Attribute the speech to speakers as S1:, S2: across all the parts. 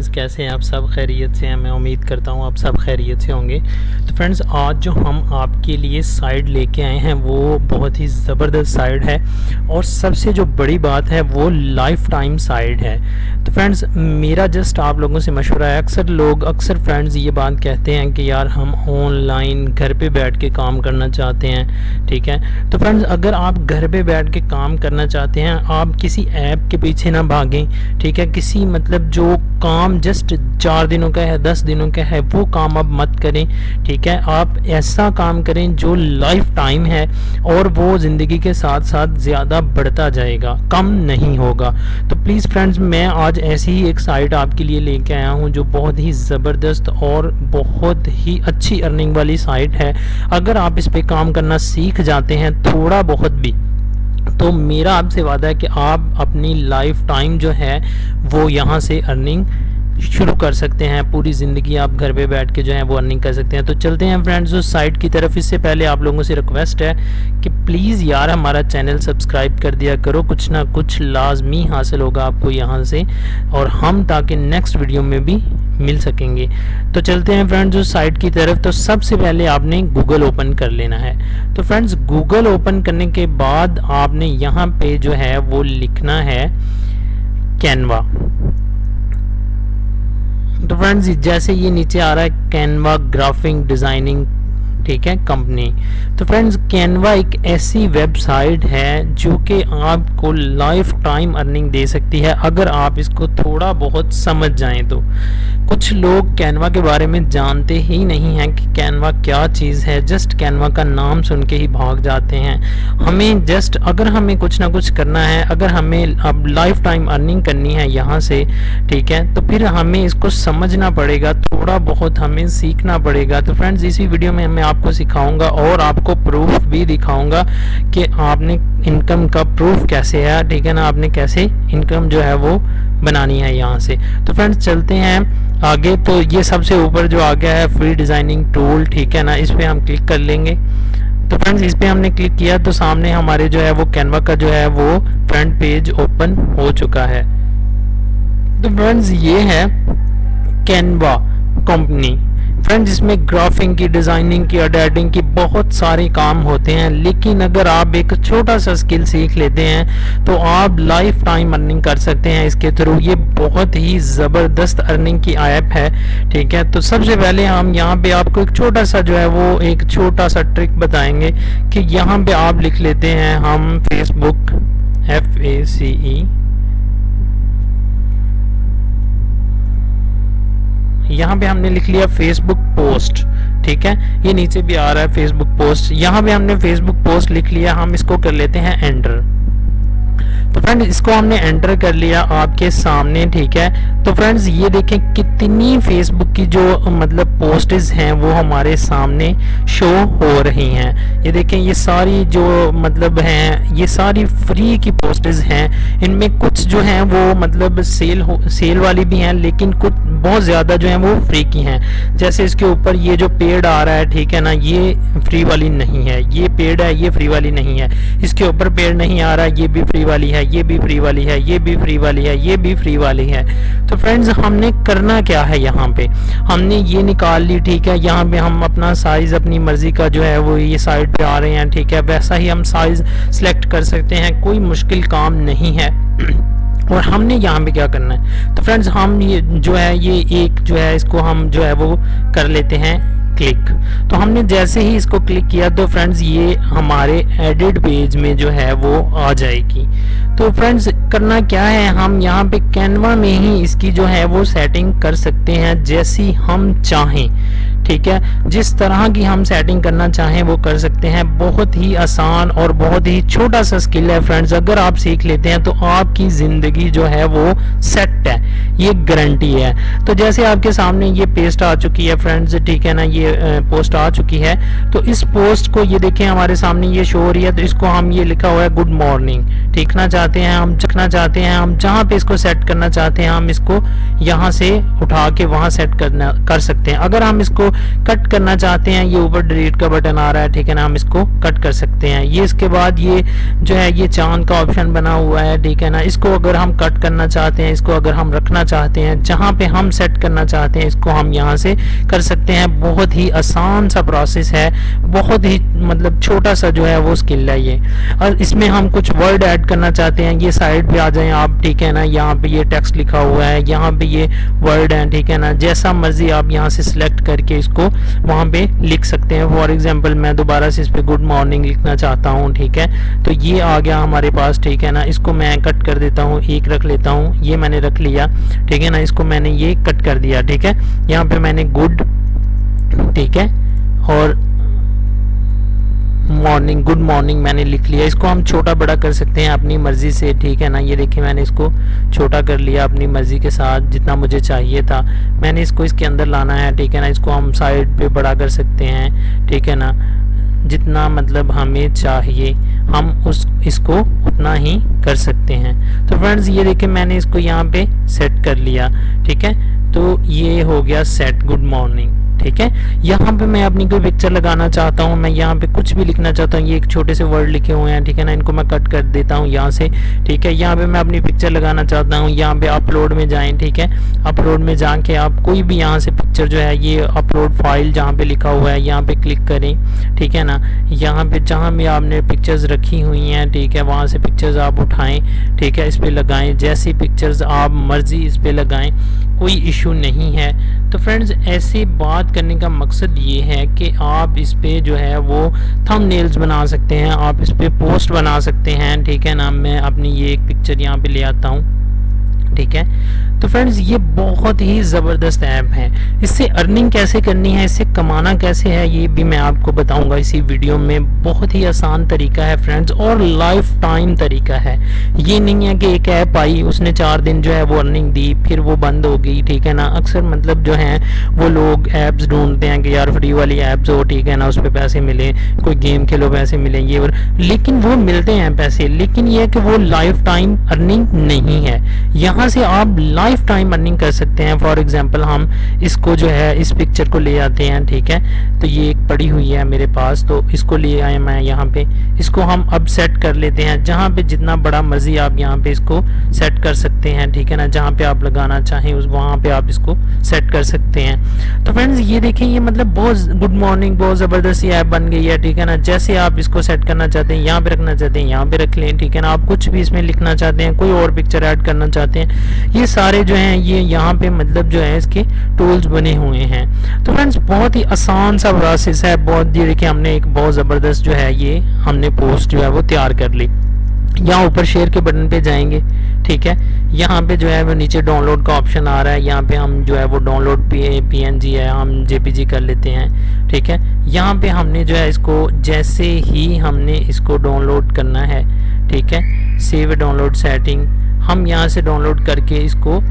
S1: Friends, कैसे हैं आप सब? खैरियत से हैं? मैं उम्मीद करता हूँ आप सब खैरियत से होंगे। तो फ्रेंड्स, आज जो हम आपके लिए साइड लेके आए हैं वो बहुत ही ज़बरदस्त साइड है और सबसे जो बड़ी बात है वो लाइफ टाइम साइड है। तो फ्रेंड्स, मेरा जस्ट आप लोगों से मशवरा है, अक्सर फ्रेंड्स ये बात कहते हैं कि यार हम ऑनलाइन घर पे बैठ के काम करना चाहते हैं, ठीक है। तो फ्रेंड्स, अगर आप घर पे बैठ के काम करना चाहते हैं, आप किसी ऐप के पीछे ना भागें, ठीक है। किसी मतलब जो काम जस्ट 4 दिनों का है, 10 दिनों का है, वो काम आप मत करें, ठीक है। आप ऐसा काम करें जो लाइफ टाइम है और वो ज़िंदगी के साथ साथ ज़्यादा बढ़ता जाएगा, कम नहीं होगा। तो प्लीज़ फ्रेंड्स, मैं आज ऐसी ही एक साइट आपके लिए लेके आया हूँ जो बहुत ही ज़बरदस्त और बहुत ही अच्छी अर्निंग वाली साइट है। अगर आप इस पे काम करना सीख जाते हैं थोड़ा बहुत भी, तो मेरा आपसे वादा है कि आप अपनी लाइफ टाइम जो है वो यहाँ से अर्निंग शुरू कर सकते हैं। पूरी ज़िंदगी आप घर पे बैठ के जो है वो अर्निंग कर सकते हैं। तो चलते हैं फ्रेंड्स उस साइट की तरफ। इससे पहले आप लोगों से रिक्वेस्ट है कि प्लीज़ यार हमारा चैनल सब्सक्राइब कर दिया करो, कुछ ना कुछ लाजमी हासिल होगा आपको यहाँ से, और हम ताकि नेक्स्ट वीडियो में भी मिल सकेंगे। तो चलते हैं फ्रेंड्स उस साइट की तरफ। तो सबसे पहले आपने गूगल ओपन कर लेना है। तो फ्रेंड्स, गूगल ओपन करने के बाद आपने यहाँ पे जो है वो लिखना है कैनवा। तो फ्रेंड्स, जैसे ये नीचे आ रहा है कैनवा ग्राफिक डिज़ाइनिंग, ठीक है, कंपनी। तो फ्रेंड्स, कैनवा एक ऐसी वेबसाइट है जो कि आपको लाइफ टाइम अर्निंग दे सकती है अगर आप इसको थोड़ा बहुत समझ जाएं तो। कुछ लोग कैनवा के बारे में जानते ही नहीं हैं कि कैनवा क्या चीज़ है, जस्ट कैनवा का नाम सुन के ही भाग जाते हैं। हमें जस्ट अगर हमें कुछ ना कुछ करना है, अगर हमें अब लाइफ टाइम अर्निंग करनी है यहाँ से, ठीक है, तो फिर हमें इसको समझना पड़ेगा, थोड़ा बहुत हमें सीखना पड़ेगा। तो फ्रेंड्स, इसी वीडियो में मैं आपको सिखाऊंगा और आपको प्रूफ भी दिखाऊंगा कि आपने इनकम का प्रूफ कैसे है, ठीक है ना, आपने कैसे इनकम जो है वो बनानी है यहाँ से। तो फ्रेंड्स, चलते हैं आगे। तो ये सबसे ऊपर जो आ गया है फ्री डिज़ाइनिंग टूल, ठीक है ना, इस पे हम क्लिक कर लेंगे। तो फ्रेंड्स, इस पे हमने क्लिक किया तो सामने हमारे जो है वो कैनवा का जो है वो फ्रंट पेज ओपन हो चुका है। तो फ्रेंड्स, ये है कैनवा कंपनी। फ्रेंड्स, इसमें ग्राफिंग की, डिज़ाइनिंग की, एडिटिंग की बहुत सारे काम होते हैं, लेकिन अगर आप एक छोटा सा स्किल सीख लेते हैं तो आप लाइफ टाइम अर्निंग कर सकते हैं इसके थ्रू। ये बहुत ही ज़बरदस्त अर्निंग की ऐप है, ठीक है। तो सबसे पहले हम यहाँ पे आपको एक छोटा सा जो है वो एक छोटा सा ट्रिक बताएंगे कि यहाँ पे आप लिख लेते हैं हम फेसबुक, FACE, यहाँ पे हमने लिख लिया फेसबुक पोस्ट, ठीक है। ये नीचे भी आ रहा है फेसबुक पोस्ट, यहाँ पे हमने फेसबुक पोस्ट लिख लिया। हम इसको कर लेते हैं एंटर। तो फ्रेंड्स, इसको हमने एंटर कर लिया आपके सामने, ठीक है। तो फ्रेंड्स, ये देखें कितनी फेसबुक की जो मतलब पोस्ट्स हैं वो हमारे सामने शो हो रही हैं। ये देखें, ये सारी जो मतलब हैं ये सारी फ्री की पोस्ट्स हैं। इनमें कुछ जो हैं वो मतलब सेल वाली भी हैं, लेकिन कुछ बहुत ज़्यादा जो हैं वो फ्री की हैं। जैसे इसके ऊपर ये जो पेड आ रहा है, ठीक है ना, ये फ्री वाली नहीं है, ये पेड है, ये फ्री वाली नहीं है। इसके ऊपर पेड नहीं आ रहा है, ये भी फ्री वाली है, ये भी फ्री वाली है, ये भी फ्री वाली है, ये भी फ्री वाली है। तो फ्रेंड्स, हमने करना क्या है, यहाँ पे हमने ये निकाल ली, ठीक है। यहाँ पे हम अपना साइज अपनी मर्जी का जो है वो ये साइड पे आ रहे हैं, ठीक है, वैसा ही हम साइज सेलेक्ट कर सकते हैं, कोई मुश्किल काम नहीं है। और हमने यहाँ पे क्या करना है, तो फ्रेंड्स, हम ये जो है ये एक जो है इसको हम जो है वो कर लेते हैं क्लिक। तो हमने जैसे ही इसको क्लिक किया तो फ्रेंड्स, ये हमारे एडिट पेज में जो है वो आ जाएगी। तो फ्रेंड्स, करना क्या है, हम यहाँ पे कैनवा में ही इसकी जो है वो सेटिंग कर सकते हैं जैसी हम चाहें, ठीक है। जिस तरह की हम सेटिंग करना चाहें वो कर सकते हैं। बहुत ही आसान और बहुत ही छोटा सा स्किल है फ्रेंड्स, अगर आप सीख लेते हैं तो आपकी ज़िंदगी जो है वो सेट है, ये गारंटी है। तो जैसे आपके सामने ये पेस्ट आ चुकी है फ्रेंड्स, ठीक है ना, ये पोस्ट आ चुकी है। तो इस पोस्ट को ये देखें हमारे सामने ये शो हो रही है। तो इसको हम ये लिखा हुआ है गुड मॉर्निंग, देखना चाहते हैं हम, चखना चाहते हैं हम, जहाँ पे इसको सेट करना चाहते हैं हम इसको यहाँ से उठा के वहाँ सेट कर सकते हैं। अगर हम इसको कट करना चाहते हैं, ये ऊपर डिलीट का बटन आ रहा है, ठीक है ना, हम इसको कट कर सकते हैं। ये इसके बाद ये जो है ये चांद का ऑप्शन बना हुआ है, ठीक है ना, इसको अगर हम कट करना चाहते हैं, इसको अगर हम रखना चाहते हैं, जहाँ पे हम सेट करना चाहते हैं इसको हम यहाँ से कर सकते हैं। बहुत ही आसान सा प्रोसेस है, बहुत ही मतलब छोटा सा जो है वो स्किल है ये। और इसमें हम कुछ वर्ड ऐड करना चाहते हैं, ये साइड पे आ जाए आप, ठीक है ना, यहाँ पे ये टेक्स्ट लिखा हुआ है, यहाँ पे ये वर्ड है, ठीक है ना, जैसा मर्जी आप यहाँ से सिलेक्ट करके इसको वहाँ पे लिख सकते हैं। फॉर एग्जांपल मैं दोबारा से इस पे गुड मॉर्निंग लिखना चाहता हूँ, ठीक है, तो ये आ गया हमारे पास, ठीक है ना। इसको मैं कट कर देता हूँ, एक रख लेता हूँ, ये मैंने रख लिया, ठीक है ना, इसको मैंने ये कट कर दिया, ठीक है। यहाँ पे मैंने गुड, ठीक है, और मॉर्निंग, गुड मॉर्निंग मैंने लिख लिया। इसको हम छोटा बड़ा कर सकते हैं अपनी मर्जी से, ठीक है ना। ये देखिए मैंने इसको छोटा कर लिया अपनी मर्जी के साथ, जितना मुझे चाहिए था मैंने इसको इसके अंदर लाना है, ठीक है ना। इसको हम साइड पे बड़ा कर सकते हैं, ठीक है ना, जितना मतलब हमें चाहिए हम इसको उतना ही कर सकते हैं। तो फ्रेंड्स ये देखिए मैंने इसको यहाँ पे सेट कर लिया, ठीक है, तो ये हो गया सेट गुड मॉर्निंग, ठीक है। यहाँ पे मैं अपनी कोई पिक्चर लगाना चाहता हूँ, मैं यहाँ पे कुछ भी लिखना चाहता हूँ, ये एक छोटे से वर्ड लिखे हुए हैं, ठीक है ना, इनको मैं कट कर देता हूँ यहाँ से, ठीक है। यहाँ पे मैं अपनी पिक्चर लगाना चाहता हूँ, यहाँ पे अपलोड में जाएं, ठीक है, अपलोड में जाके आप कोई भी यहाँ से पिक्चर जो है ये अपलोड फाइल जहाँ पे लिखा हुआ है यहाँ पे क्लिक करें, ठीक है ना। यहाँ पे जहाँ भी आपने पिक्चर्स रखी हुई हैं, ठीक है, वहाँ से पिक्चर्स आप उठाएं, ठीक है, इस पे लगाएं, जैसी पिक्चर्स आप मर्जी इस पे लगाएं, कोई इशू नहीं है। तो फ्रेंड्स ऐसी बात करने का मकसद ये है कि आप इस पे जो है वो थंबनेल्स बना सकते हैं, आप इस पे पोस्ट बना सकते हैं, ठीक है ना। मैं अपनी ये एक पिक्चर यहाँ पे ले आता हूँ, ठीक है। तो फ्रेंड्स ये बहुत ही ज़बरदस्त ऐप है। इससे अर्निंग कैसे करनी है, इससे कमाना कैसे है, ये भी मैं आपको बताऊंगा इसी वीडियो में। बहुत ही आसान तरीका है फ्रेंड्स, और लाइफ टाइम तरीका है। ये नहीं है कि एक ऐप आई उसने 4 दिन जो है वो अर्निंग दी फिर वो बंद हो गई, ठीक है ना। अक्सर मतलब जो है वो लोग ऐप्स ढूंढते हैं कि यार फ्री वाली ऐप्स हो, ठीक है ना, उस पर पैसे मिले, कोई गेम खेलो पैसे मिले, ये और लेकिन वो मिलते हैं पैसे, लेकिन ये है कि वो लाइफ टाइम अर्निंग नहीं है। यहाँ से आप लाइफ टाइम अर्निंग कर सकते हैं। फॉर एग्जांपल हम इसको जो है इस पिक्चर को ले आते हैं, ठीक है, तो ये एक पड़ी हुई है मेरे पास, तो इसको ले आए मैं यहाँ पे, इसको हम अब सेट कर लेते हैं। जहाँ पे जितना बड़ा मर्जी आप यहाँ पे इसको सेट कर सकते हैं, ठीक है ना, जहाँ पे आप लगाना चाहें उस वहाँ पे आप इसको सेट कर सकते हैं। तो फ्रेंड्स ये देखें, ये मतलब बहुत गुड मॉर्निंग बहुत ज़बरदस्त ऐप बन गई है, ठीक है ना। जैसे आप इसको सेट करना चाहते हैं, यहाँ पे रखना चाहते हैं यहाँ पे रख लें, ठीक है ना। आप कुछ भी इसमें लिखना चाहते हैं, कोई और पिक्चर ऐड करना चाहते हैं, ये सारे जो हैं ये यहाँ पे मतलब जो है इसके टूल्स बने हुए हैं। तो फ्रेंड्स बहुत ही आसान सा प्रोसेस है, बहुत ये देखिए हमने एक बहुत ज़बरदस्त जो है ये हमने पोस्ट जो है वो तैयार कर ली। यहाँ ऊपर शेयर के बटन पे जाएंगे, ठीक है, यहाँ पे जो है वो नीचे डाउनलोड का ऑप्शन आ रहा है, यहाँ पे हम जो है वो डाउनलोड PNG है हम JPG कर लेते हैं, ठीक है। यहाँ पे हमने जो है इसको जैसे ही हमने इसको डाउनलोड करना है, ठीक है, सेव डाउनलोड सेटिंग, हम यहाँ से डाउनलोड करके इसको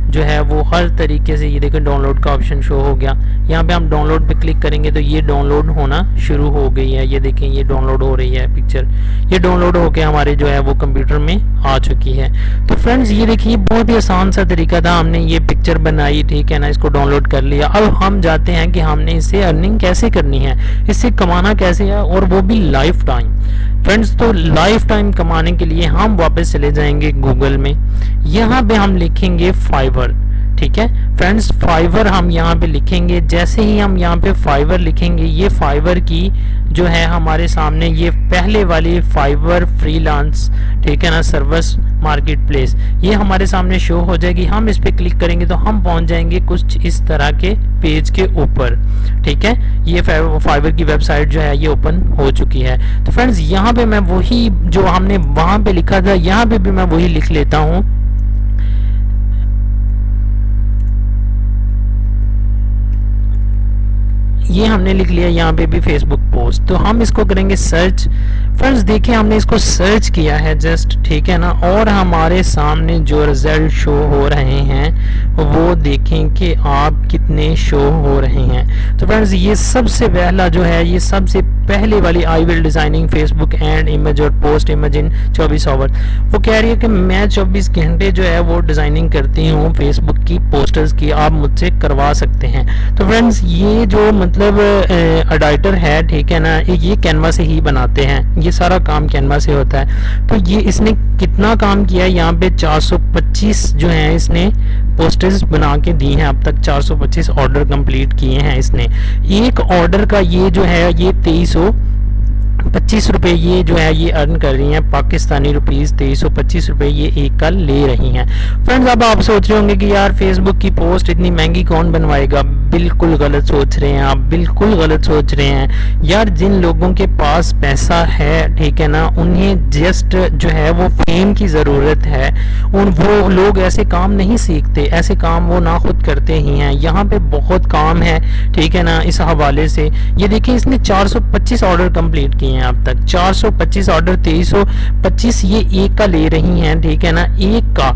S1: जो है वो हर तरीके से, ये देखिए डाउनलोड का ऑप्शन शो हो गया। यहाँ पे हम डाउनलोड पे क्लिक करेंगे तो ये डाउनलोड होना शुरू हो गई है, ये देखें ये डाउनलोड हो रही है पिक्चर, ये डाउनलोड होके हमारे जो है वो कंप्यूटर में आ चुकी है। तो फ्रेंड्स ये देखिए बहुत ही आसान सा तरीका था, हमने ये पिक्चर बनाई, ठीक है ना, इसको डाउनलोड कर लिया। अब हम जाते हैं कि हमने इससे अर्निंग कैसे करनी है, इससे कमाना कैसे है, और वो भी लाइफ टाइम। फ्रेंड्स तो लाइफ टाइम कमाने के लिए हम वापस चले जाएंगे गूगल में, यहाँ पे हम लिखेंगे फाइवर, ठीक है फ्रेंड्स, फाइवर हम यहाँ पे लिखेंगे। जैसे ही हम यहाँ पे फाइवर लिखेंगे, ये फाइवर की जो है हमारे सामने ये पहले वाली फाइवर फ्रीलांस, ठीक है ना, सर्विस मार्केट प्लेस, ये हमारे सामने शो हो जाएगी। हम इस पे क्लिक करेंगे तो हम पहुंच जाएंगे कुछ इस तरह के पेज के ऊपर, ठीक है। ये फाइवर की वेबसाइट जो है ये ओपन हो चुकी है। तो फ्रेंड्स यहाँ पे मैं वही जो हमने वहां पे लिखा था, यहाँ पे भी मैं वही लिख लेता हूँ। ये हमने लिख लिया यहाँ पे भी फेसबुक पोस्ट। तो हम इसको करेंगे सर्च। फ्रेंड्स देखिए हमने इसको सर्च किया है जस्ट, ठीक है ना, और हमारे सामने जो रिजल्ट शो हो रहे हैं वो देखें कि आप कितने शो हो रहे हैं। तो फ्रेंड्स ये सबसे पहला जो है, ये सबसे पहले वाली I will designing Facebook and image और पोस्ट इमेज इन 24 आवर, वो कह रही है कि मैं 24 घंटे जो है वो डिजाइनिंग करती हूँ फेसबुक की पोस्टर्स की, आप मुझसे करवा सकते हैं। तो फ्रेंड्स ये जो मतलब एडिटर है, ठीक है ना, ये कैनवा से ही बनाते हैं, ये सारा काम कैनवा से होता है। तो ये इसने कितना काम किया है, यहाँ पे 425 जो है इसने पोस्टर्स बना के दी हैं अब तक, 425 ऑर्डर कंप्लीट किए हैं इसने। एक ऑर्डर का ये जो है ये 2325 रुपए ये जो है ये अर्न कर रही हैं पाकिस्तानी रुपीस, 2325 रुपए ये एक का ले रही हैं। फ्रेंड्स अब आप सोच रहे होंगे कि यार फेसबुक की पोस्ट इतनी महंगी कौन बनवाएगा। बिल्कुल गलत सोच रहे हैं आप, बिल्कुल गलत सोच रहे हैं यार। जिन लोगों के पास पैसा है, ठीक है ना, उन्हें जस्ट जो है वो फेम की ज़रूरत है, वो लोग ऐसे काम नहीं सीखते, ऐसे काम वो ना खुद करते ही हैं। यहाँ पे बहुत काम है, ठीक है ना। इस हवाले से ये देखिए इसने 425 ऑर्डर कंप्लीट किए हैं अब तक, 425 ऑर्डर, 2325 ये एक का ले रही हैं, ठीक है ना, एक का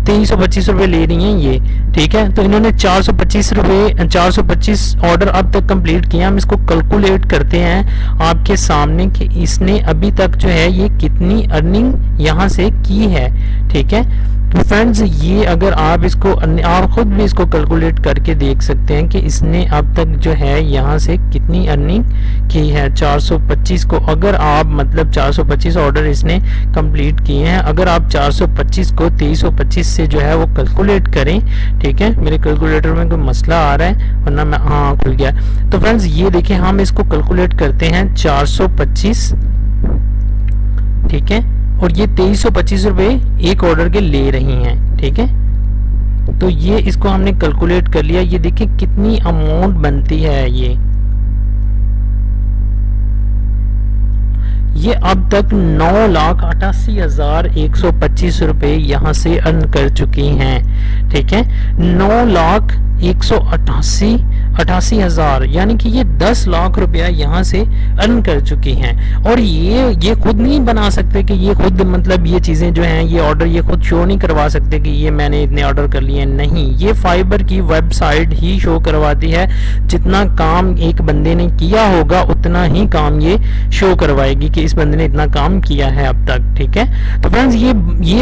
S1: 2325 रुपए ले रही हैं ये, ठीक है। तो इन्होंने 425 ऑर्डर अब तक कंप्लीट किया। हम इसको कैलकुलेट करते हैं आपके सामने कि इसने अभी तक जो है ये कितनी अर्निंग यहाँ से की है, ठीक है। तो फ्रेंड्स ये अगर आप इसको आप खुद भी इसको कैलकुलेट करके देख सकते हैं कि इसने अब तक जो है यहाँ से कितनी अर्निंग की है। 425 को अगर आप मतलब 425 ऑर्डर इसने कंप्लीट किए हैं, अगर आप 425 को 2325 से जो है वो कैलकुलेट करें, ठीक है। मेरे कैलकुलेटर में कोई मसला आ रहा है वरना मैं, हाँ खुल गया। तो फ्रेंड्स ये देखिए हम इसको कैलकुलेट करते हैं 425, ठीक है, और ये 2325 रुपए एक ऑर्डर के ले रही हैं, ठीक है। तो ये इसको हमने कैलकुलेट कर लिया। ये देखिए कितनी अमाउंट बनती है ये अब तक 9,88,125 रुपए यहाँ से अर्न कर चुकी हैं, ठीक है। 9,88,000 यानी कि ये 10 लाख रुपया यहाँ से अर्न कर चुकी हैं। और ये खुद नहीं बना सकते कि ये खुद मतलब ये चीज़ें जो हैं ये ऑर्डर ये खुद शो नहीं करवा सकते कि ये मैंने इतने ऑर्डर कर लिए, नहीं। ये फाइबर की वेबसाइट ही शो करवाती है, जितना काम एक बंदे ने किया होगा उतना ही काम ये शो करवाएगी कि इस बंदे ने इतना काम किया है अब तक, ठीक है। तो फ्रेंड्स ये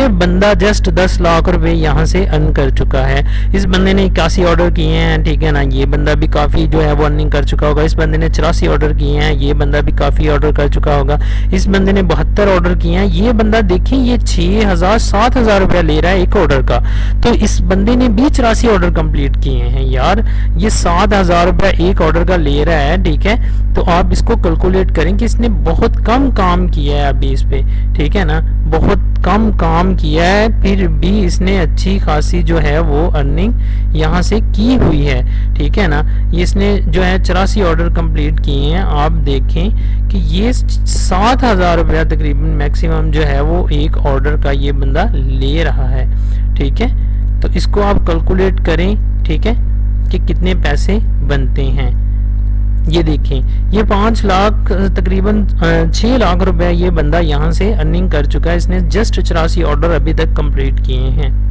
S1: बंदा जस्ट 10 लाख रुपए यहाँ से अर्न कर चुका है। इस बंदे ने 81 ऑर्डर किए हैं, ठीक है ना, ये बंदा भी काफी जो है वो अर्निंग कर चुका होगा। इस बंदे ने 84 ऑर्डर किए हैं, ये बंदा भी काफी ऑर्डर कर चुका होगा। इस बंदे ने 72 ऑर्डर किए हैं, ये बंदा देखें ये 6,000-7,000 रुपया ले रहा है एक ऑर्डर का। तो इस बंदे ने भी 84 ऑर्डर कंप्लीट किए हैं यार, ये 7,000 रुपया एक ऑर्डर का ले रहा है, ठीक है। तो आप इसको कैलकुलेट करें कि इसने बहुत कम काम किया है अभी इस पे, ठीक है ना, बहुत कम काम किया है, फिर भी इसने अच्छी खासी जो है वो अर्निंग यहाँ से की हुई है, ठीक है ना। इसने जो है 84 ऑर्डर कंप्लीट किए हैं। आप देखें कि ये 7,000 रुपया तकरीबन मैक्सिमम जो है वो एक ऑर्डर का ये बंदा ले रहा है, ठीक है। तो इसको आप कैलकुलेट करें, ठीक है, कि कितने पैसे बनते हैं। ये देखें ये 5 लाख तकरीबन 6 लाख रुपए ये बंदा यहाँ से अर्निंग कर चुका है। इसने जस्ट 84 ऑर्डर अभी तक कंप्लीट किए हैं।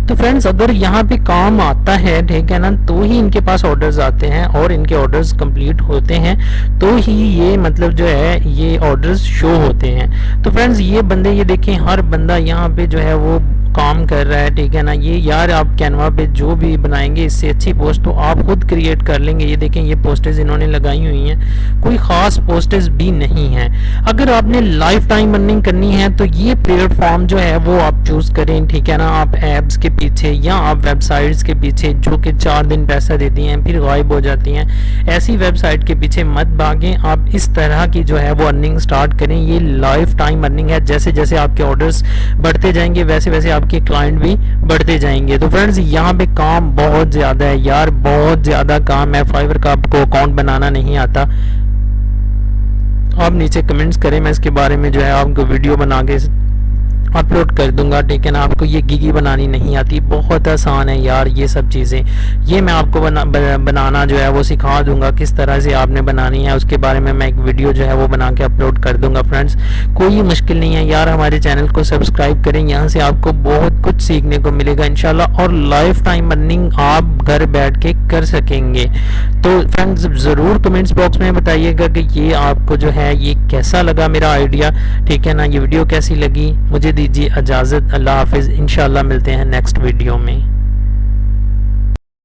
S1: तो फ्रेंड्स अगर यहाँ पे काम आता है, ठीक है ना, तो ही इनके पास ऑर्डर्स आते हैं और इनके ऑर्डर्स कंप्लीट होते हैं, तो ही ये मतलब जो है ये ऑर्डर्स शो होते हैं। तो फ्रेंड्स ये बंदे ये देखें हर बंदा यहाँ पे जो है वो काम कर रहा है, ठीक है ना। ये यार आप कैनवा पे जो भी बनाएंगे इससे अच्छी पोस्ट तो आप खुद क्रिएट कर लेंगे। ये देखें ये पोस्टेज इन्होंने लगाई हुई हैं, कोई खास पोस्टेज भी नहीं है। अगर आपने लाइफ टाइम अर्निंग करनी है तो ये प्लेटफॉर्म जो है वो आप चूज करें, ठीक है ना। आप एप्स के पीछे या आप वेबसाइट्स के पीछे जो कि 4 दिन पैसा देती हैं फिर गायब हो जाती हैं, ऐसी वेबसाइट के पीछे मत भागें। आप इस तरह की जो है वो अर्निंग स्टार्ट करें। ये लाइफ टाइम अर्निंग है, जैसे जैसे आपके ऑर्डर्स बढ़ते जाएंगे वैसे वैसे आपके क्लाइंट भी बढ़ते जाएंगे। तो फ्रेंड्स यहाँ पे काम बहुत ज्यादा है यार, बहुत ज्यादा काम है। फाइवर का आपको अकाउंट बनाना नहीं आता, आप नीचे कमेंट्स करें, मैं इसके बारे में जो है आपको वीडियो बना के अपलोड कर दूंगा, ठीक है ना। आपको ये गिगी बनानी नहीं आती, बहुत आसान है यार ये सब चीज़ें। ये मैं आपको बनाना जो है वो सिखा दूंगा, किस तरह से आपने बनानी है, उसके बारे में मैं एक वीडियो जो है वो बना के अपलोड कर दूंगा फ्रेंड्स। कोई मुश्किल नहीं है यार, हमारे चैनल को सब्सक्राइब करें, यहाँ से आपको बहुत कुछ सीखने को मिलेगा इंशाल्लाह, और लाइफ टाइम अर्निंग आप घर बैठ के कर सकेंगे। तो फ्रेंड्स ज़रूर कमेंट्स बॉक्स में बताइएगा कि ये आपको जो है ये कैसा लगा मेरा आइडिया, ठीक है ना। ये वीडियो कैसी लगी, मुझे दीजिए इजाज़त, अल्लाह हाफिज़, इंशाल्लाह मिलते हैं नेक्स्ट वीडियो में।